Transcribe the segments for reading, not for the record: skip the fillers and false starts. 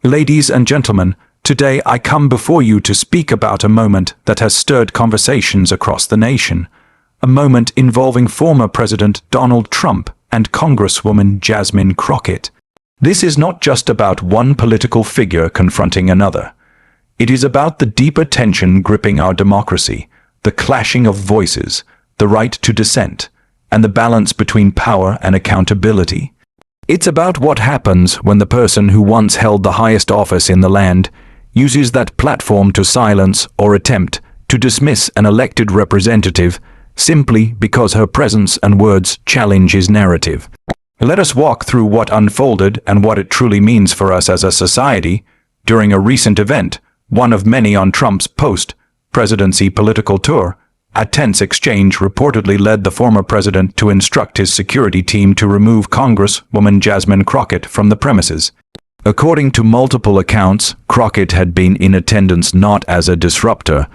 Ladies and gentlemen, today I come before you to speak about a moment that has stirred conversations across the nation. A moment involving former President Donald Trump and Congresswoman Jasmine Crockett. This is not just about one political figure confronting another. It is about the deeper tension gripping our democracy, the clashing of voices, the right to dissent, and the balance between power and accountability. It's about what happens when the person who once held the highest office in the land uses that platform to silence or attempt to dismiss an elected representative simply because her presence and words challenge his narrative. Let us walk through what unfolded and what it truly means for us as a society during a recent event, one of many on Trump's post-presidency political tour. A tense exchange reportedly led the former president to instruct his security team to remove Congresswoman Jasmine Crockett from the premises. According to multiple accounts, Crockett had been in attendance not as a disruptor,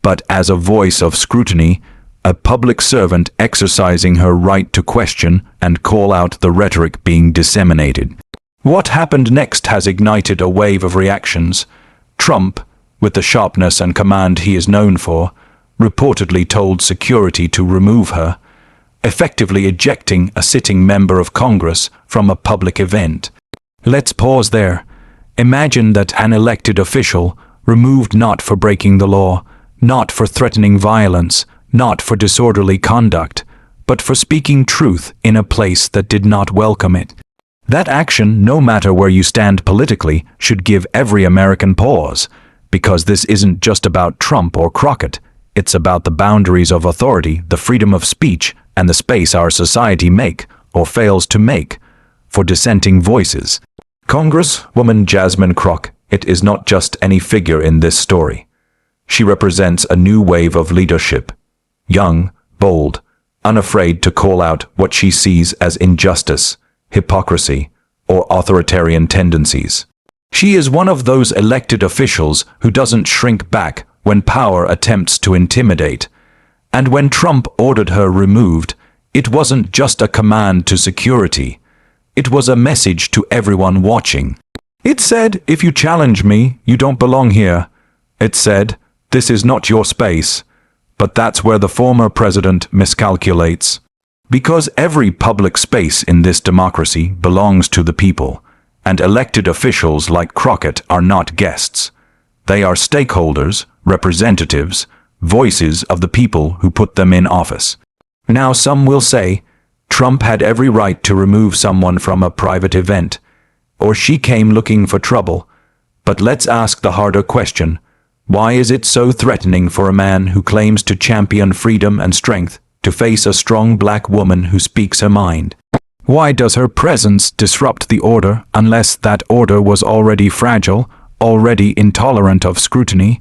but as a voice of scrutiny, a public servant exercising her right to question and call out the rhetoric being disseminated. What happened next has ignited a wave of reactions. Trump, with the sharpness and command he is known for, reportedly told security to remove her, effectively ejecting a sitting member of Congress from a public event. Let's pause there. Imagine that an elected official, removed not for breaking the law, not for threatening violence, not for disorderly conduct, but for speaking truth in a place that did not welcome it. That action, no matter where you stand politically, should give every American pause, because this isn't just about Trump or Crockett. It's about the boundaries of authority, the freedom of speech, and the space our society make, or fails to make, for dissenting voices. Congresswoman Jasmine Crockett is not just any figure in this story. She represents a new wave of leadership. Young, bold, unafraid to call out what she sees as injustice, hypocrisy, or authoritarian tendencies. She is one of those elected officials who doesn't shrink back when power attempts to intimidate. And when Trump ordered her removed, it wasn't just a command to security. It was a message to everyone watching. It said, if you challenge me, you don't belong here. It said, this is not your space. But that's where the former president miscalculates. Because every public space in this democracy belongs to the people, and elected officials like Crockett are not guests. They are stakeholders, representatives, voices of the people who put them in office. Now some will say, Trump had every right to remove someone from a private event, or she came looking for trouble. But let's ask the harder question. Why is it so threatening for a man who claims to champion freedom and strength to face a strong black woman who speaks her mind? Why does her presence disrupt the order unless that order was already fragile, already intolerant of scrutiny?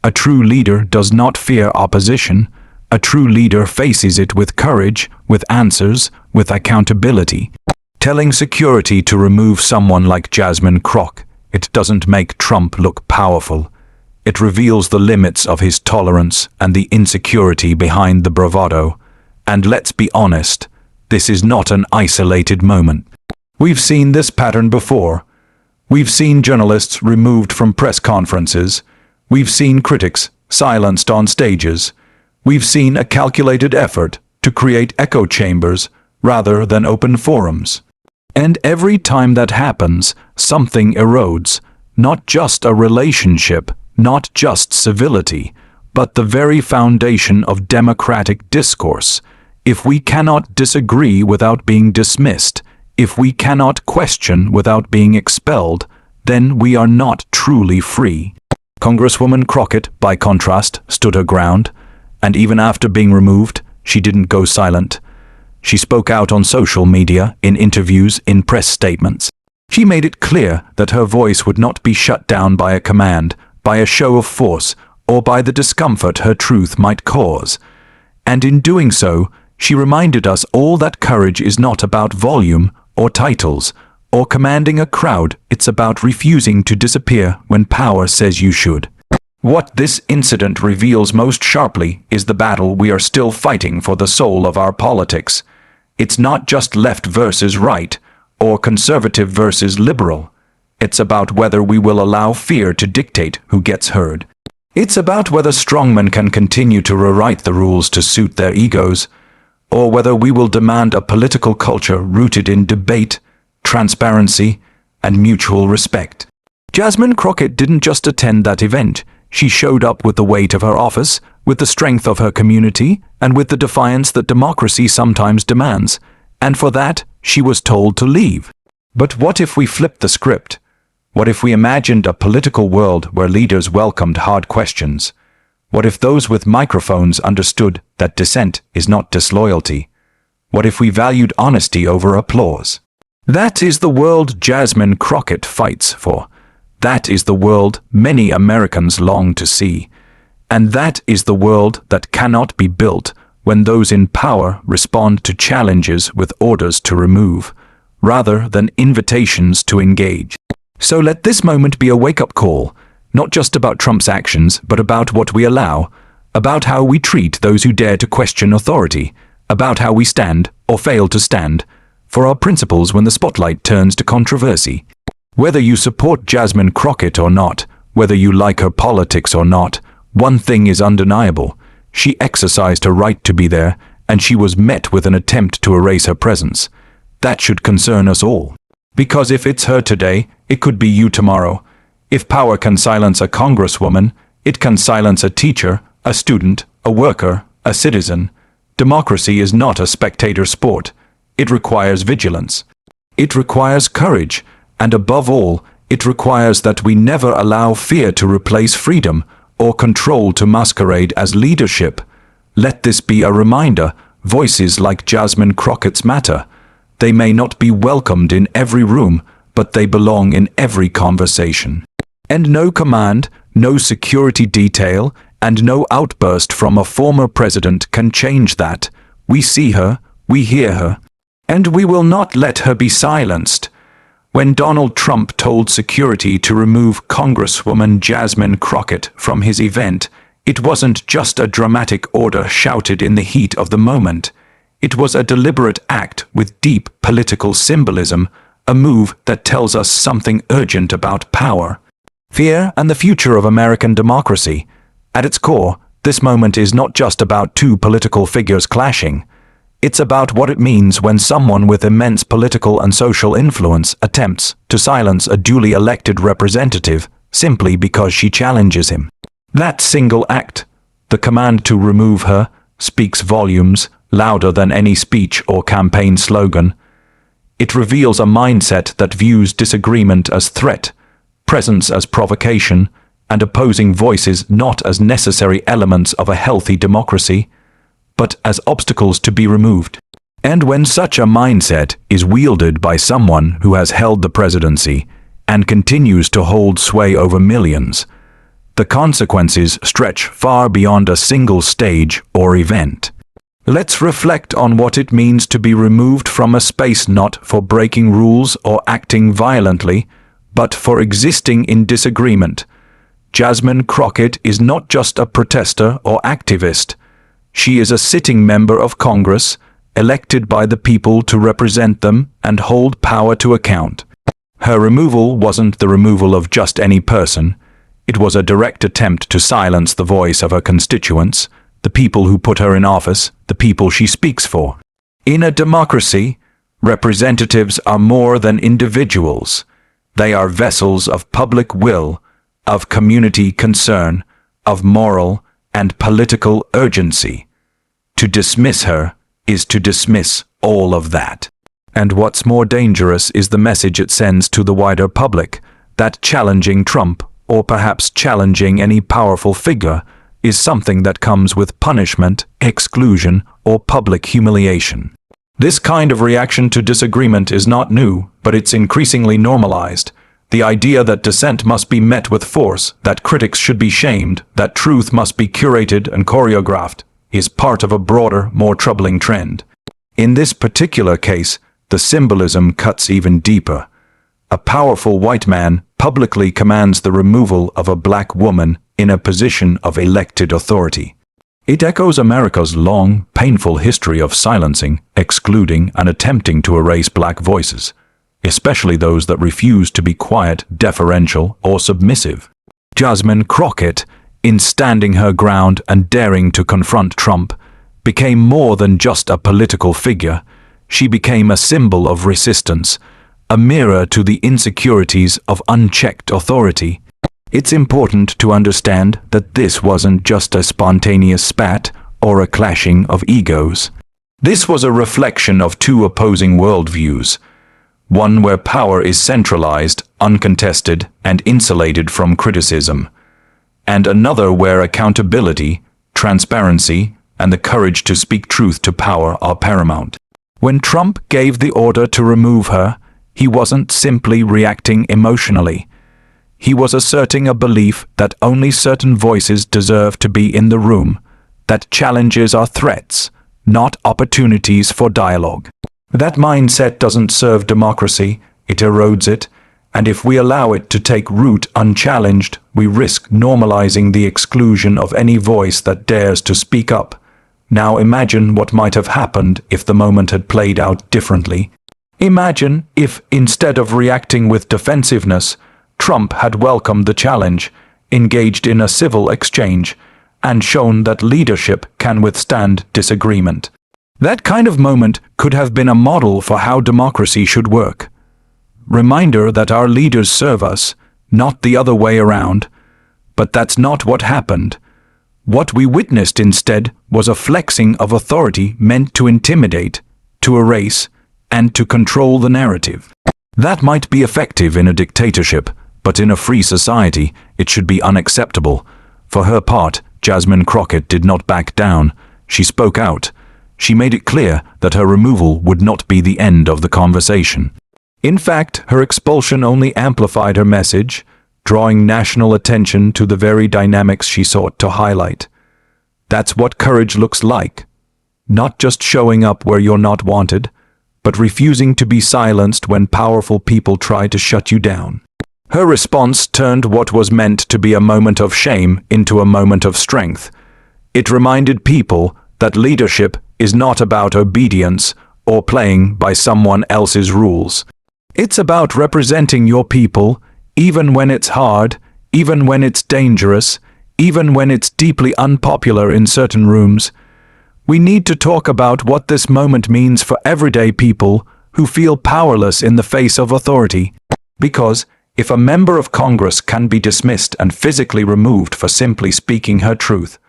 A true leader does not fear opposition. A true leader faces it with courage, with answers, with accountability. Telling security to remove someone like Jasmine Crockett, it doesn't make Trump look powerful. It reveals the limits of his tolerance and the insecurity behind the bravado. And let's be honest, this is not an isolated moment. We've seen this pattern before. We've seen journalists removed from press conferences. We've seen critics silenced on stages. We've seen a calculated effort to create echo chambers rather than open forums. And every time that happens, something erodes. Not just a relationship, not just civility, but the very foundation of democratic discourse. If we cannot disagree without being dismissed, if we cannot question without being expelled, then we are not truly free. Congresswoman Crockett, by contrast, stood her ground, and even after being removed, she didn't go silent. She spoke out on social media, in interviews, in press statements. She made it clear that her voice would not be shut down by a command, by a show of force, or by the discomfort her truth might cause. And in doing so, she reminded us all that courage is not about volume or titles or commanding a crowd. It's about refusing to disappear when power says you should. What this incident reveals most sharply is the battle we are still fighting for the soul of our politics. It's not just left versus right or conservative versus liberal. It's about whether we will allow fear to dictate who gets heard. It's about whether strongmen can continue to rewrite the rules to suit their egos, or whether we will demand a political culture rooted in debate, transparency, and mutual respect. Jasmine Crockett didn't just attend that event. She showed up with the weight of her office, with the strength of her community, and with the defiance that democracy sometimes demands. And for that, she was told to leave. But what if we flipped the script? What if we imagined a political world where leaders welcomed hard questions? What if those with microphones understood that dissent is not disloyalty? What if we valued honesty over applause? That is the world Jasmine Crockett fights for. That is the world many Americans long to see. And that is the world that cannot be built when those in power respond to challenges with orders to remove, rather than invitations to engage. So let this moment be a wake-up call, not just about Trump's actions, but about what we allow, about how we treat those who dare to question authority, about how we stand, or fail to stand, for our principles when the spotlight turns to controversy. Whether you support Jasmine Crockett or not, whether you like her politics or not, one thing is undeniable. She exercised her right to be there, and she was met with an attempt to erase her presence. That should concern us all. Because if it's her today, it could be you tomorrow. If power can silence a congresswoman, it can silence a teacher, a student, a worker, a citizen. Democracy is not a spectator sport. It requires vigilance. It requires courage. And above all, it requires that we never allow fear to replace freedom or control to masquerade as leadership. Let this be a reminder, voices like Jasmine Crockett's matter. They may not be welcomed in every room, but they belong in every conversation. And no command, no security detail, and no outburst from a former president can change that. We see her, we hear her, and we will not let her be silenced. When Donald Trump told security to remove Congresswoman Jasmine Crockett from his event, it wasn't just a dramatic order shouted in the heat of the moment. It was a deliberate act with deep political symbolism, a move that tells us something urgent about power, fear, and the future of American democracy. At its core, this moment is not just about two political figures clashing. It's about what it means when someone with immense political and social influence attempts to silence a duly elected representative simply because she challenges him. That single act, the command to remove her, speaks volumes, louder than any speech or campaign slogan. It reveals a mindset that views disagreement as threat, presence as provocation, and opposing voices not as necessary elements of a healthy democracy, but as obstacles to be removed. And when such a mindset is wielded by someone who has held the presidency and continues to hold sway over millions, the consequences stretch far beyond a single stage or event. Let's reflect on what it means to be removed from a space not for breaking rules or acting violently, but for existing in disagreement. Jasmine Crockett is not just a protester or activist. She is a sitting member of Congress, elected by the people to represent them and hold power to account. Her removal wasn't the removal of just any person. It was a direct attempt to silence the voice of her constituents, the people who put her in office, the people she speaks for. In a democracy, representatives are more than individuals. They are vessels of public will, of community concern, of moral and political urgency. To dismiss her is to dismiss all of that. And what's more dangerous is the message it sends to the wider public, that challenging Trump, or perhaps challenging any powerful figure, is something that comes with punishment, exclusion, or public humiliation. This kind of reaction to disagreement is not new, but it's increasingly normalized. The idea that dissent must be met with force, that critics should be shamed, that truth must be curated and choreographed, is part of a broader, more troubling trend. In this particular case, the symbolism cuts even deeper. A powerful white man publicly commands the removal of a black woman in a position of elected authority. It echoes America's long, painful history of silencing, excluding, and attempting to erase black voices. especially those that refuse to be quiet, deferential, or submissive. Jasmine Crockett, in standing her ground and daring to confront Trump, became more than just a political figure. She became a symbol of resistance, a mirror to the insecurities of unchecked authority. It's important to understand that this wasn't just a spontaneous spat or a clashing of egos. This was a reflection of two opposing worldviews, one where power is centralized, uncontested, and insulated from criticism, and another where accountability, transparency, and the courage to speak truth to power are paramount. When Trump gave the order to remove her, he wasn't simply reacting emotionally. He was asserting a belief that only certain voices deserve to be in the room, that challenges are threats, not opportunities for dialogue. That mindset doesn't serve democracy, it erodes it, and if we allow it to take root unchallenged, we risk normalizing the exclusion of any voice that dares to speak up. Now imagine what might have happened if the moment had played out differently. Imagine if, instead of reacting with defensiveness, Trump had welcomed the challenge, engaged in a civil exchange, and shown that leadership can withstand disagreement. That kind of moment could have been a model for how democracy should work. Reminder that our leaders serve us, not the other way around. But that's not what happened. What we witnessed instead was a flexing of authority meant to intimidate, to erase, and to control the narrative. That might be effective in a dictatorship, but in a free society, it should be unacceptable. For her part, Jasmine Crockett did not back down. She spoke out. She made it clear that her removal would not be the end of the conversation. In fact, her expulsion only amplified her message, drawing national attention to the very dynamics she sought to highlight. That's what courage looks like. Not just showing up where you're not wanted, but refusing to be silenced when powerful people try to shut you down. Her response turned what was meant to be a moment of shame into a moment of strength. It reminded people that leadership is not about obedience or playing by someone else's rules. It's about representing your people, even when it's hard, even when it's dangerous, even when it's deeply unpopular in certain rooms. We need to talk about what this moment means for everyday people who feel powerless in the face of authority. Because if a member of Congress can be dismissed and physically removed for simply speaking her truth,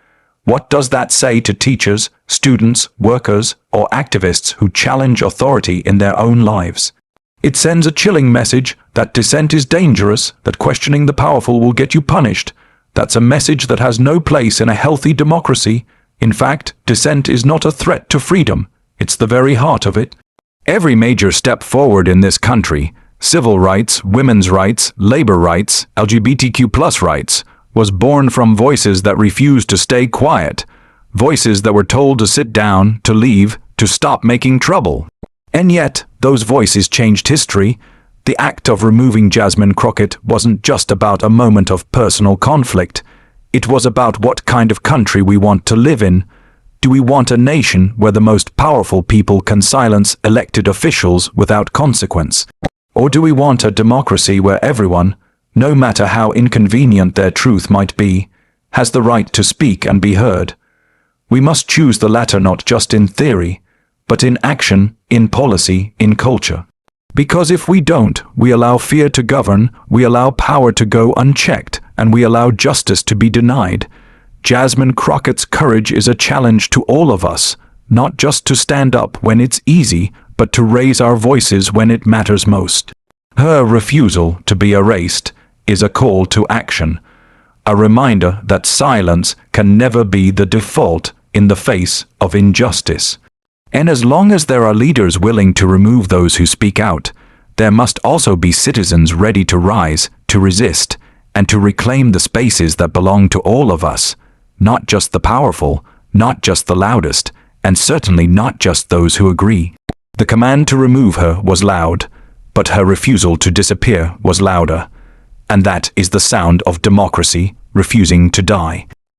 what does that say to teachers, students, workers, or activists who challenge authority in their own lives? It sends a chilling message that dissent is dangerous, that questioning the powerful will get you punished. That's a message that has no place in a healthy democracy. In fact, dissent is not a threat to freedom. It's the very heart of it. Every major step forward in this country, civil rights, women's rights, labor rights, LGBTQ+ rights, was born from voices that refused to stay quiet, voices that were told to sit down, to leave, to stop making trouble. And yet, those voices changed history. The act of removing Jasmine Crockett wasn't just about a moment of personal conflict. It was about what kind of country we want to live in. Do we want a nation where the most powerful people can silence elected officials without consequence? Or do we want a democracy where everyone, no matter how inconvenient their truth might be, has the right to speak and be heard? We must choose the latter not just in theory, but in action, in policy, in culture. Because if we don't, we allow fear to govern, we allow power to go unchecked, and we allow justice to be denied. Jasmine Crockett's courage is a challenge to all of us, not just to stand up when it's easy, but to raise our voices when it matters most. Her refusal to be erased is a call to action, a reminder that silence can never be the default in the face of injustice. And as long as there are leaders willing to remove those who speak out, there must also be citizens ready to rise, to resist, and to reclaim the spaces that belong to all of us, not just the powerful, not just the loudest, and certainly not just those who agree. The command to remove her was loud, but her refusal to disappear was louder. And that is the sound of democracy refusing to die.